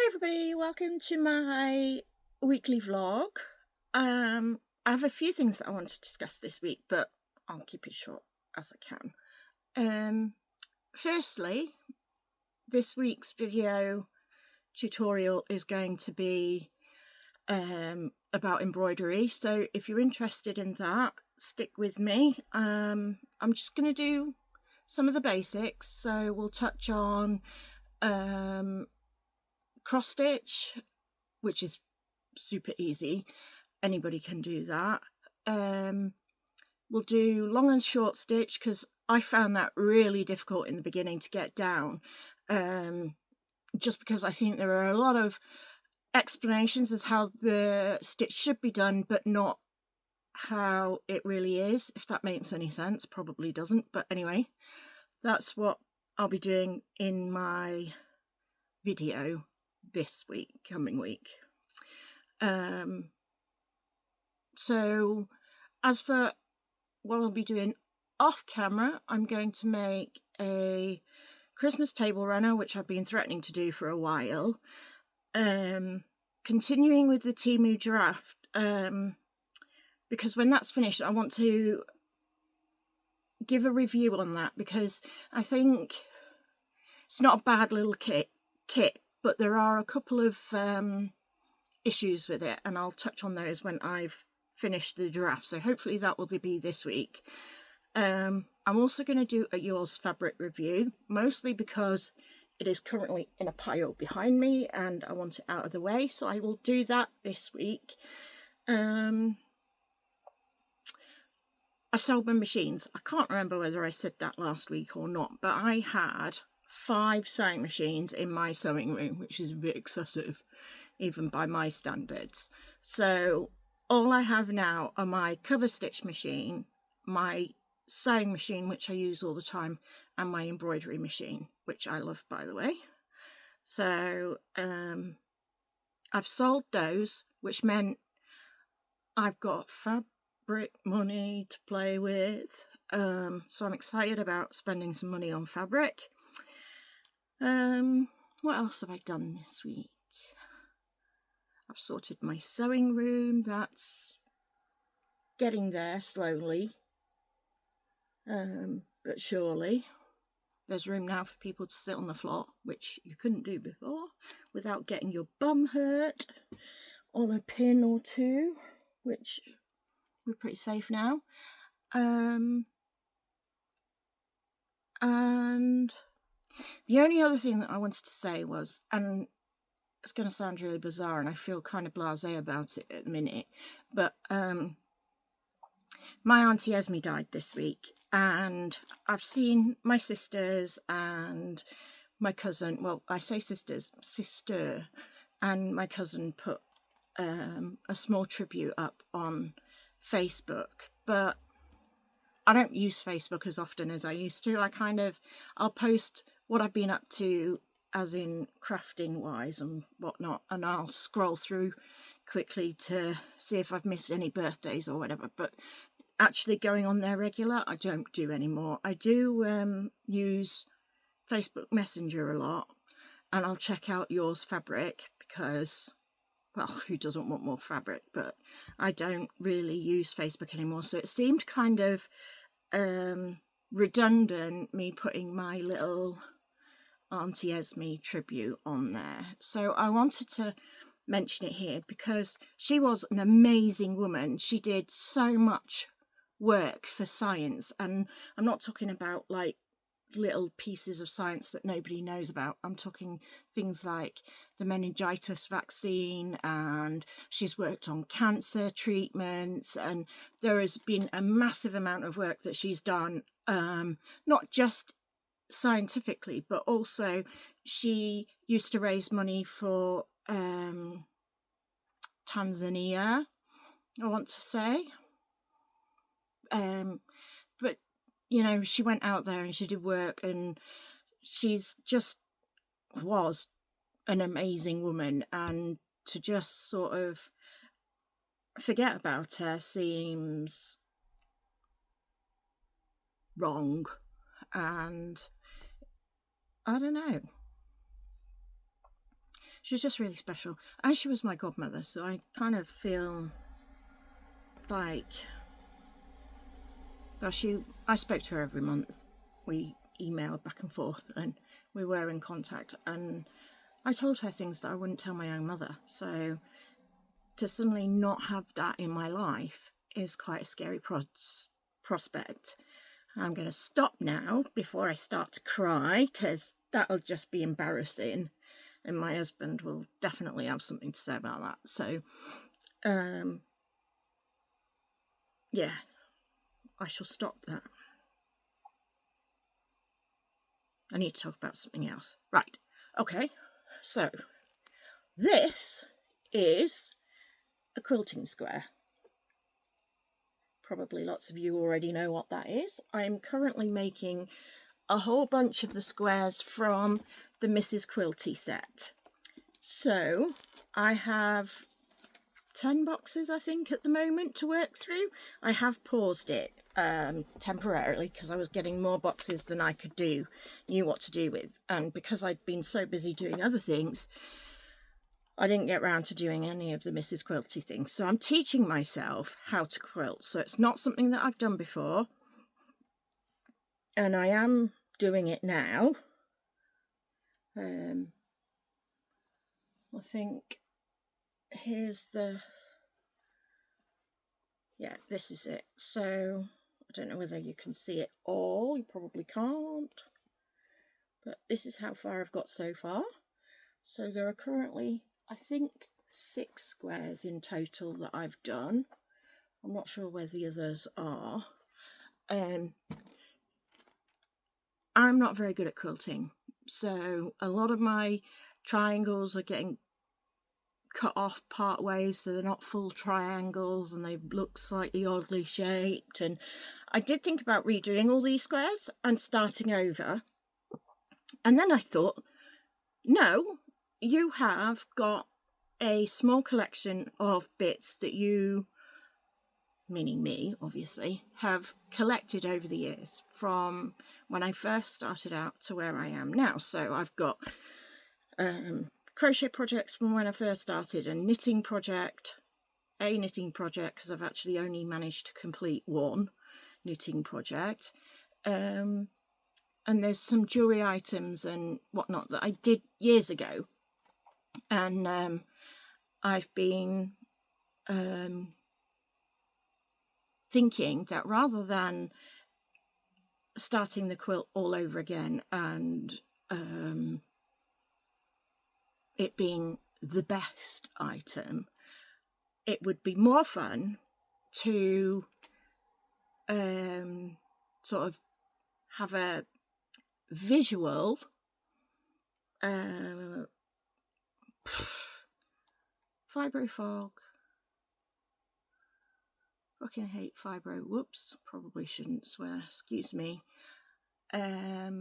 Everybody, welcome to my weekly vlog. I have a few things that I want to discuss this week, but I'll keep it short as I can. Firstly, this week's video tutorial is going to be about embroidery, so if you're interested in that, stick with me. I'm just going to do some of the basics, so we'll touch on cross stitch, which is super easy, anybody can do that. We'll do long and short stitch because I found that really difficult in the beginning to get down, just because I think there are a lot of explanations as how the stitch should be done, but not how it really is, if that makes any sense. Probably doesn't, but anyway, that's what I'll be doing in my video this week, coming week. So as for what I'll be doing off camera, I'm going to make a Christmas table runner, which I've been threatening to do for a while. Continuing with the Temu draft, because when that's finished, I want to give a review on that, because I think it's not a bad little kit, but there are a couple of issues with it, and I'll touch on those when I've finished the draft, so hopefully that will be this week. I'm also going to do a yours fabric review, mostly because it is currently in a pile behind me and I want it out of the way, so I will do that this week. I sold my machines. I can't remember whether I said that last week or not, but I had 5 sewing machines in my sewing room, which is a bit excessive even by my standards. So all I have now are my cover stitch machine, my sewing machine, which I use all the time, and my embroidery machine, which I love, by the way. So I've sold those, which meant I've got fabric money to play with. So I'm excited about spending some money on fabric. What else have I done this week? I've sorted my sewing room. That's getting there slowly, but surely. There's room now for people to sit on the floor, which you couldn't do before without getting your bum hurt on a pin or two, which we're pretty safe now. And the only other thing that I wanted to say was, and it's going to sound really bizarre and I feel kind of blasé about it at the minute, but my auntie Esme died this week, and I've seen my sisters and my cousin, well, I say sisters, sister and my cousin put a small tribute up on Facebook, but I don't use Facebook as often as I used to. I'll post what I've been up to, as in crafting wise and whatnot, and I'll scroll through quickly to see if I've missed any birthdays or whatever, but actually going on there regular, I don't do anymore. I do use Facebook Messenger a lot, and I'll check out yours fabric because, well, who doesn't want more fabric? But I don't really use Facebook anymore, so it seemed kind of redundant me putting my little Auntie Esme tribute on there. So I wanted to mention it here because she was an amazing woman. She did so much work for science, and I'm not talking about like little pieces of science that nobody knows about. I'm talking things like the meningitis vaccine, and she's worked on cancer treatments, and there has been a massive amount of work that she's done, not just scientifically, but also she used to raise money for Tanzania, I want to say, but you know, she went out there and she did work, and she's just was an amazing woman, and to just sort of forget about her seems wrong, and I don't know. She was just really special. And she was my godmother, so I kind of feel like, well, I spoke to her every month. We emailed back and forth and we were in contact, and I told her things that I wouldn't tell my own mother. So to suddenly not have that in my life is quite a scary prospect. I'm going to stop now before I start to cry, because that'll just be embarrassing, and my husband will definitely have something to say about that. So yeah, I shall stop that. I need to talk about something else. Right, okay, so this is a quilting square. Probably lots of you already know what that is. I'm currently making a whole bunch of the squares from the Mrs. Quilty set. So I have 10 boxes, I think, at the moment to work through. I have paused it temporarily because I was getting more boxes than I knew what to do with, and because I'd been so busy doing other things, I didn't get around to doing any of the Mrs. Quilty things. So I'm teaching myself how to quilt, so it's not something that I've done before, and I am doing it now. I think here's this is it. So I don't know whether you can see it all. You probably can't, but this is how far I've got so far. So there are currently, I think, 6 squares in total that I've done. I'm not sure where the others are. I'm not very good at quilting, so a lot of my triangles are getting cut off part ways, so they're not full triangles and they look slightly oddly shaped. And I did think about redoing all these squares and starting over, and then I thought, no, you have got a small collection of bits that you, meaning me obviously, have collected over the years from when I first started out to where I am now. So I've got crochet projects from when I first started, a knitting project because I've actually only managed to complete one knitting project, and there's some jewelry items and whatnot that I did years ago, and I've been thinking that rather than starting the quilt all over again and it being the best item, it would be more fun to sort of have a visual fibro fog. Fucking hate fibro. Whoops, probably shouldn't swear, excuse me. I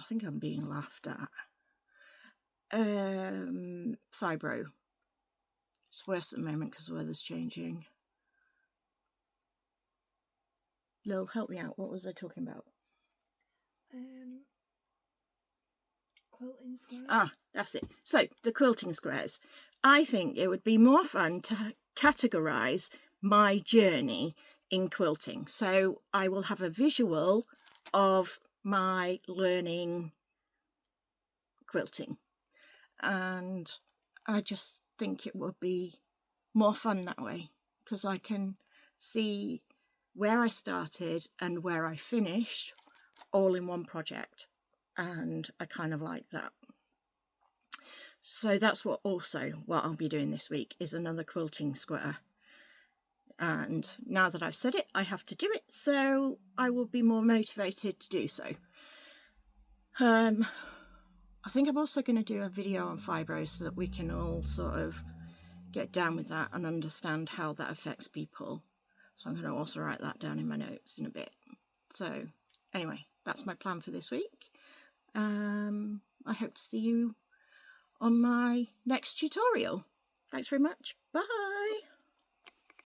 think I'm being laughed at. Fibro. It's worse at the moment because the weather's changing. Lil, help me out. What was I talking about? Quilting squares. Ah, that's it. So, the quilting squares. I think it would be more fun to categorise my journey in quilting. So, I will have a visual of my learning quilting. And I just think it would be more fun that way, because I can see where I started and where I finished all in one project, and I kind of like that. So that's what I'll be doing this week is another quilting square, and now that I've said it, I have to do it, so I will be more motivated to do so. I think I'm also going to do a video on fibro so that we can all sort of get down with that and understand how that affects people. So I'm going to also write that down in my notes in a bit. So anyway, that's my plan for this week. I hope to see you on my next tutorial. Thanks very much. Bye.